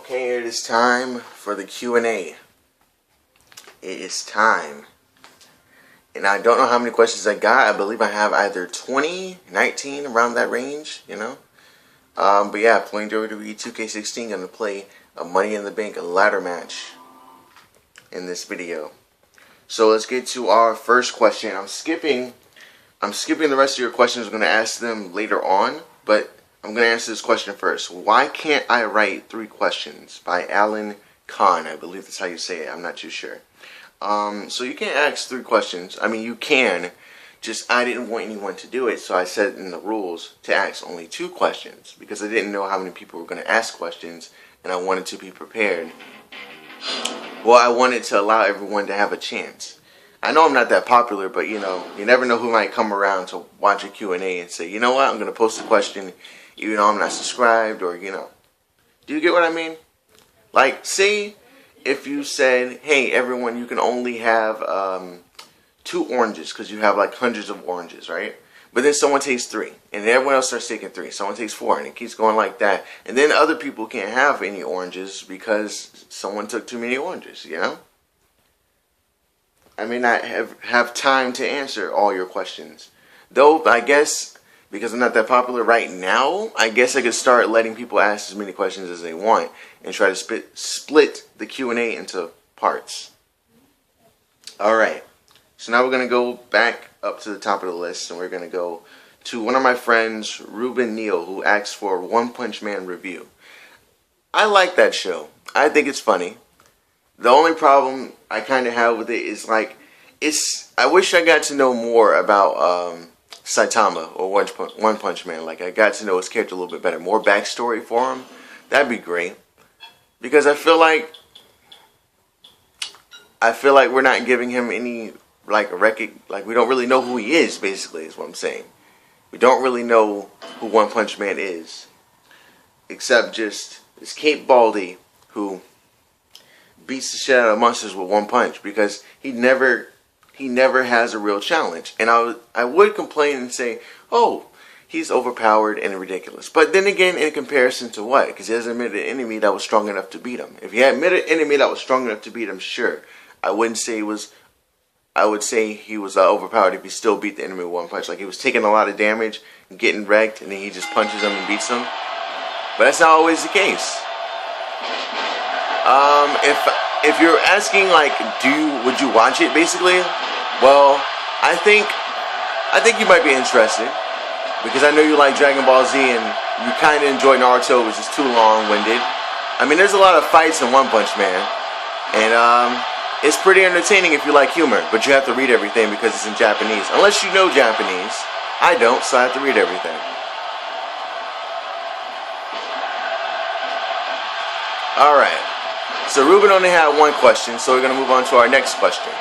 Okay, it is time for the Q&A. It is time. And I don't know how many questions I got. I believe I have either 20, 19, around that range, But yeah, playing WWE 2K16, going to play a Money in the Bank ladder match in this video. So let's get to our first question. I'm skipping the rest of your questions. I'm going to ask them later on, but I'm going to answer this question first. Why can't I write 3 questions? By Alan Kahn, I believe that's how you say it. I'm not too sure. So you can't ask 3 questions. I mean, you can. Just I didn't want anyone to do it, so I said in the rules to ask only 2 questions because I didn't know how many people were going to ask questions, and I wanted to be prepared. Well, I wanted to allow everyone to have a chance. I know I'm not that popular, but you never know who might come around to watch a Q&A and say, you know what, I'm going to post a question even though I'm not subscribed, or Do you get what I mean? Like, say if you said, hey, everyone, you can only have 2 oranges because you have like hundreds of oranges, right? But then someone takes 3, and then everyone else starts taking 3. Someone takes 4, and it keeps going like that. And then other people can't have any oranges because someone took too many oranges, I may not have time to answer all your questions. Though, I guess, because I'm not that popular right now, I guess I could start letting people ask as many questions as they want and try to split the Q&A into parts. Alright, so now we're going to go back up to the top of the list, and we're going to go to one of my friends, Ruben Neal, who asked for One Punch Man review. I like that show. I think it's funny. The only problem I kind of have with it is I wish I got to know more about Saitama or One Punch Man. Like, I got to know his character a little bit better. More backstory for him. That'd be great. Because I feel like we're not giving him any we don't really know who he is, basically, is what I'm saying. We don't really know who One Punch Man is. Except just this Cape Baldy who beats the shit out of monsters with one punch, because he never has a real challenge. And I would complain and say, oh, he's overpowered and ridiculous. But then again, in comparison to what? Because he hasn't met an enemy that was strong enough to beat him. If he had met an enemy that was strong enough to beat him, sure. I would say he was overpowered if he still beat the enemy with one punch. Like, he was taking a lot of damage and getting wrecked, and then he just punches him and beats him. But that's not always the case. If you're asking, would you watch it, basically? Well, I think you might be interested, because I know you like Dragon Ball Z and you kind of enjoy Naruto, which is too long-winded. I mean, there's a lot of fights in One Punch Man, and it's pretty entertaining if you like humor, but you have to read everything because it's in Japanese. Unless you know Japanese. I don't, so I have to read everything. Alright. So Ruben only had 1 question, so we're going to move on to our next question.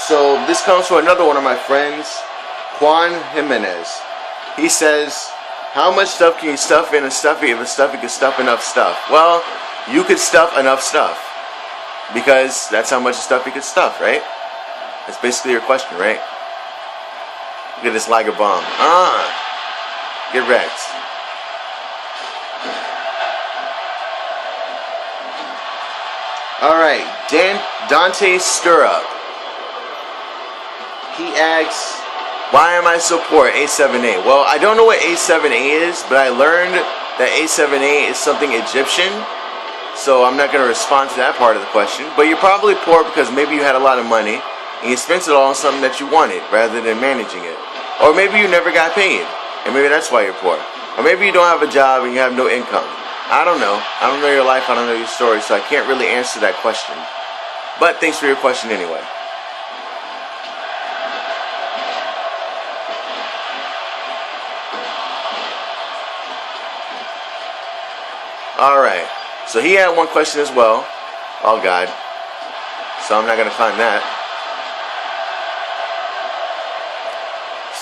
So this comes from another one of my friends, Juan Jimenez. He says, how much stuff can you stuff in a stuffy if a stuffy could stuff enough stuff? Well, you could stuff enough stuff, because that's how much a stuffy could stuff, right? That's basically your question, right? Look at this Liger bomb. Get wrecked. Alright, Dante Stirrup. He asks, why am I so poor at A7A? Well, I don't know what A7A is, but I learned that A7A is something Egyptian, so I'm not going to respond to that part of the question. But you're probably poor because maybe you had a lot of money, and you spent it all on something that you wanted, rather than managing it. Or maybe you never got paid, and maybe that's why you're poor. Or maybe you don't have a job and you have no income. I don't know. I don't know your life. I don't know your story, so I can't really answer that question. But thanks for your question anyway. Alright. So he had 1 question as well. Oh, God. So I'm not going to find that.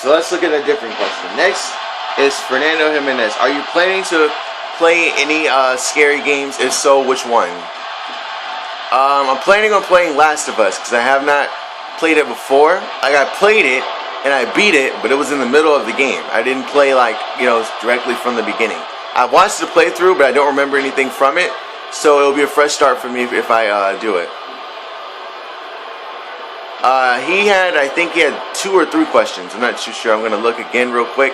So let's look at a different question. Next is Fernando Jimenez. Are you planning to play any scary games? If so, which one? I'm planning on playing Last of Us because I have not played it before. I played it and I beat it, but it was in the middle of the game. I didn't play directly from the beginning. I watched the playthrough, but I don't remember anything from it. So it'll be a fresh start for me if I do it. I think he had 2 or 3 questions. I'm not too sure. I'm gonna look again real quick.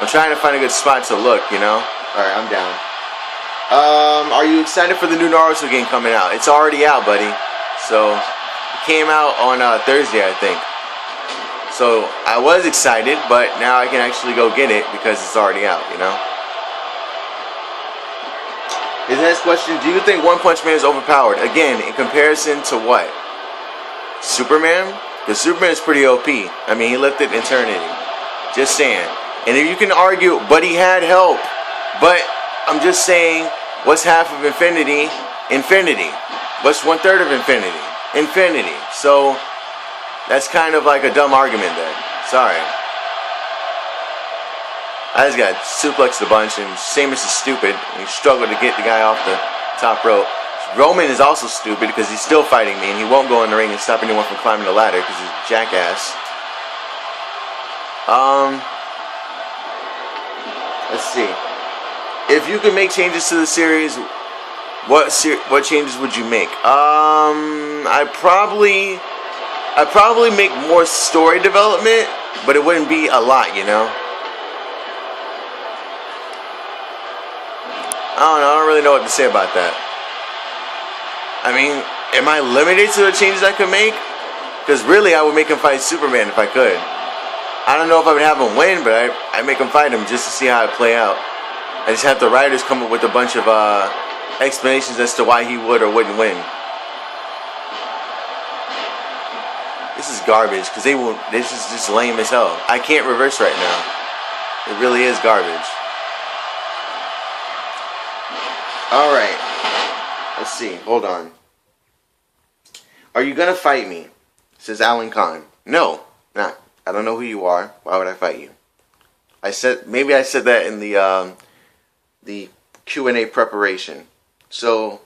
I'm trying to find a good spot to look, you know. All right, I'm down. Are you excited for the new Naruto game coming out? It's already out, buddy. So it came out on Thursday, I think. So I was excited, but now I can actually go get it because it's already out, you know. His next question: do you think One Punch Man is overpowered? Again, in comparison to what? Superman? Because Superman is pretty OP. I mean, he lifted eternity. Just saying. And if you can argue, but he had help. But I'm just saying, what's half of infinity? Infinity. What's 1/3 of infinity? Infinity. So that's kind of like a dumb argument there. Sorry. I just got suplexed a bunch, and Sheamus is stupid. And he struggled to get the guy off the top rope. Roman is also stupid because he's still fighting me, and he won't go in the ring and stop anyone from climbing the ladder because he's a jackass. Let's see. If you could make changes to the series, what changes would you make? I'd probably make more story development, but it wouldn't be a lot, you know. I don't really know what to say about that. I mean, am I limited to the changes I could make? Because really, I would make him fight Superman if I could. I don't know if I would have him win, but I'd make him fight him just to see how it play out. I just have the writers come up with a bunch of explanations as to why he would or wouldn't win. This is garbage because this is just lame as hell. I can't reverse right now. It really is garbage. Alright. Let's see. Hold on. Are you gonna fight me? Says Alan Khan. No, not. I don't know who you are. Why would I fight you? Maybe I said that in the Q&A preparation. So,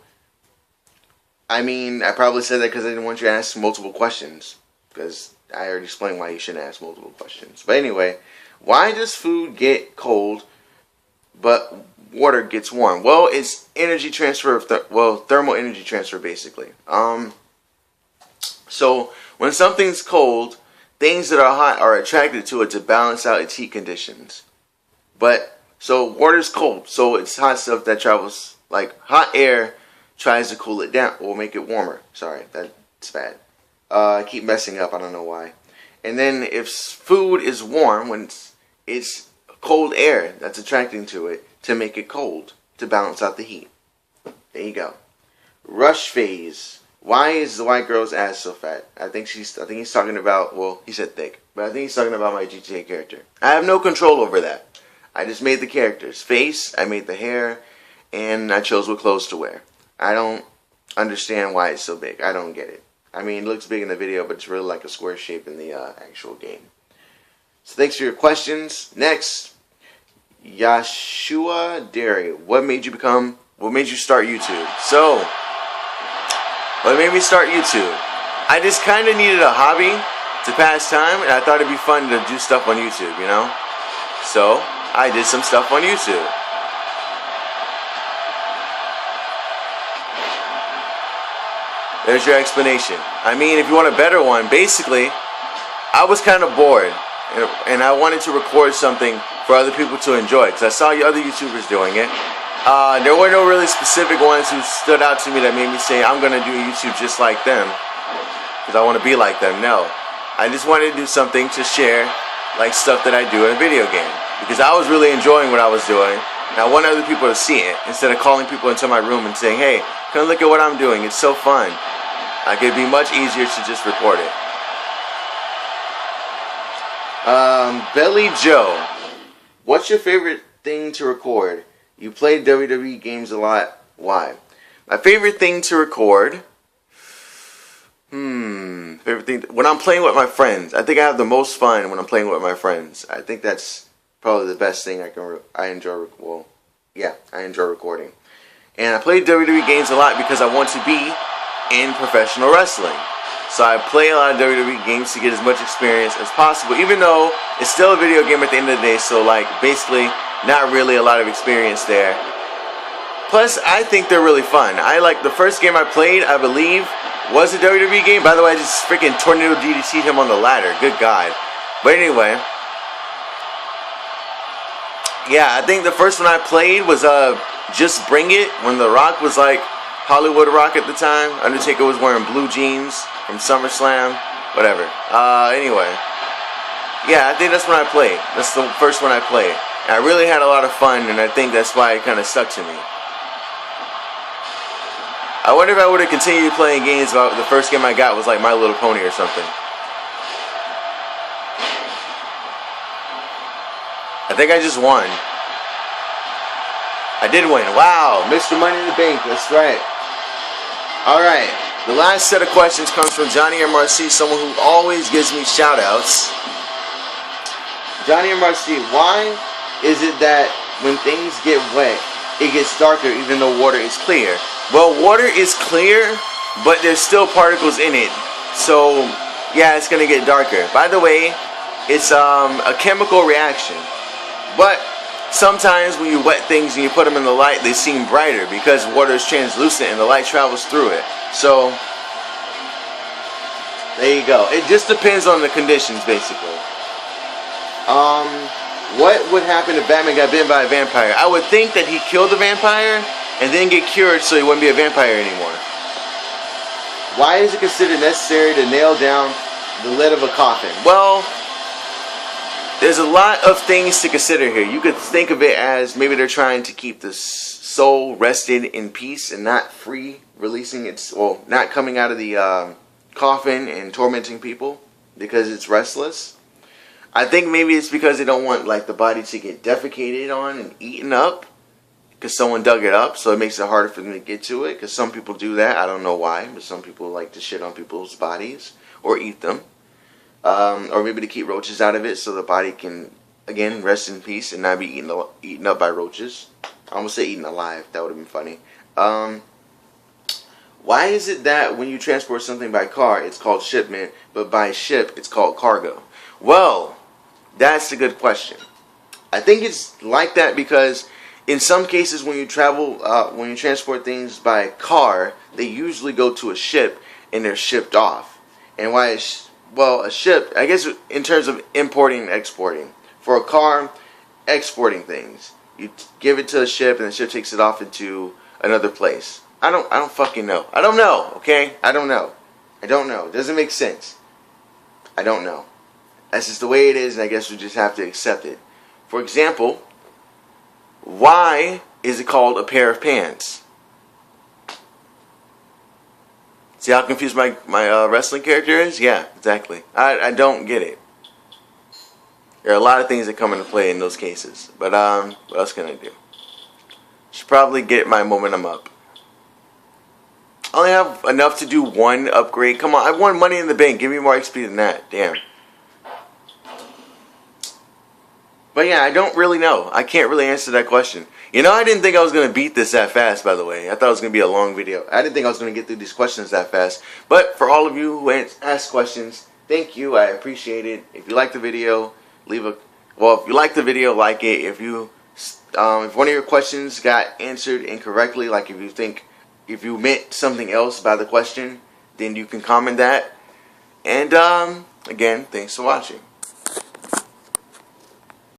I mean, I probably said that because I didn't want you to ask multiple questions. Because I already explained why you shouldn't ask multiple questions. But anyway, why does food get cold, but water gets warm? Well, it's energy transfer, thermal energy transfer, basically. So, when something's cold, things that are hot are attracted to it to balance out its heat conditions. So water's cold, so it's hot stuff that travels, like hot air tries to cool it down, or make it warmer. Sorry, that's bad. I keep messing up, I don't know why. And then if food is warm, when it's cold air that's attracting to it to make it cold, to balance out the heat. There you go. Rush phase. Why is the white girl's ass so fat? I think he's talking about, well, he said thick, but I think he's talking about my GTA character. I have no control over that. I just made the character's face, I made the hair, and I chose what clothes to wear. I don't understand why it's so big. I don't get it. I mean, it looks big in the video, but it's really like a square shape in the actual game. So thanks for your questions. Next, Yashua Derry. What made you start YouTube? So, what made me start YouTube? I just kind of needed a hobby to pass time, and I thought it'd be fun to do stuff on YouTube, you know? So, I did some stuff on YouTube. There's your explanation. I mean, if you want a better one, basically, I was kind of bored, and I wanted to record something for other people to enjoy, because I saw other YouTubers doing it. There were no really specific ones who stood out to me that made me say, I'm going to do YouTube just like them, because I want to be like them. No. I just wanted to do something to share, like stuff that I do in a video game. Because I was really enjoying what I was doing, and I want other people to see it, instead of calling people into my room and saying, hey, come look at what I'm doing, it's so fun. Like, it'd be much easier to just record it. Belly Joe, what's your favorite thing to record? You play WWE games a lot. Why? My favorite thing to record. Favorite thing when I'm playing with my friends. I think I have the most fun when I'm playing with my friends. I think that's probably the best thing I enjoy. Well, yeah, I enjoy recording. And I play WWE games a lot because I want to be in professional wrestling. So I play a lot of WWE games to get as much experience as possible, even though it's still a video game at the end of the day. So like basically, not really a lot of experience there. Plus, I think they're really fun. I like the first game I played, I believe, was a WWE game. By the way, I just freaking tornado DDT'd him on the ladder. Good God. But anyway, yeah, I think the first one I played was Just Bring It, when The Rock was like Hollywood Rock at the time. Undertaker was wearing blue jeans from SummerSlam. Whatever. Anyway. Yeah, I think that's when I played. That's the first one I played. And I really had a lot of fun, and I think that's why it kind of stuck to me. I wonder if I would have continued playing games about the first game I got was like My Little Pony or something. I think I just won. I did win. Wow, Mr. Money in the Bank. That's right. Alright, the last set of questions comes from Johnny MRC, someone who always gives me shout outs. Johnny MRC, why is it that when things get wet, it gets darker even though water is clear? Well, water is clear, but there's still particles in it. So, yeah, it's going to get darker. By the way, it's a chemical reaction. But sometimes when you wet things and you put them in the light, they seem brighter because water is translucent and the light travels through it. So, there you go. It just depends on the conditions, basically. What would happen if Batman got bitten by a vampire? I would think that he killed the vampire and then get cured so he wouldn't be a vampire anymore. Why is it considered necessary to nail down the lid of a coffin? Well, there's a lot of things to consider here. You could think of it as maybe they're trying to keep the soul rested in peace and not free, releasing its, well, not coming out of the coffin and tormenting people because it's restless. I think maybe it's because they don't want like the body to get defecated on and eaten up because someone dug it up, so it makes it harder for them to get to it, because some people do that. I don't know why, but some people like to shit on people's bodies or eat them. Or maybe to keep roaches out of it so the body can, again, rest in peace and not be eaten up by roaches. I almost say eaten alive. That would have been funny. Why is it that when you transport something by car, it's called shipment, but by ship, it's called cargo? Well, that's a good question. I think it's like that because in some cases when you travel, when you transport things by car, they usually go to a ship and they're shipped off. And why well, a ship, I guess in terms of importing and exporting. For a car, exporting things. You give it to a ship and the ship takes it off into another place. I don't fucking know. I don't know, okay? I don't know. I don't know. It doesn't make sense. I don't know. That's just the way it is, and I guess we just have to accept it. For example, why is it called a pair of pants? See how confused my wrestling character is? Yeah, exactly. I don't get it. There are a lot of things that come into play in those cases. But what else can I do? Should probably get my momentum up. I only have enough to do one upgrade. Come on, I won Money in the Bank. Give me more XP than that. Damn. But yeah, I don't really know. I can't really answer that question. You know, I didn't think I was going to beat this that fast, by the way. I thought it was going to be a long video. I didn't think I was going to get through these questions that fast. But for all of you who asked questions, thank you. I appreciate it. If you like the video, leave a... Well, if you like the video, like it. If you... if one of your questions got answered incorrectly, like if you meant something else by the question, then you can comment that. And, again, thanks for watching.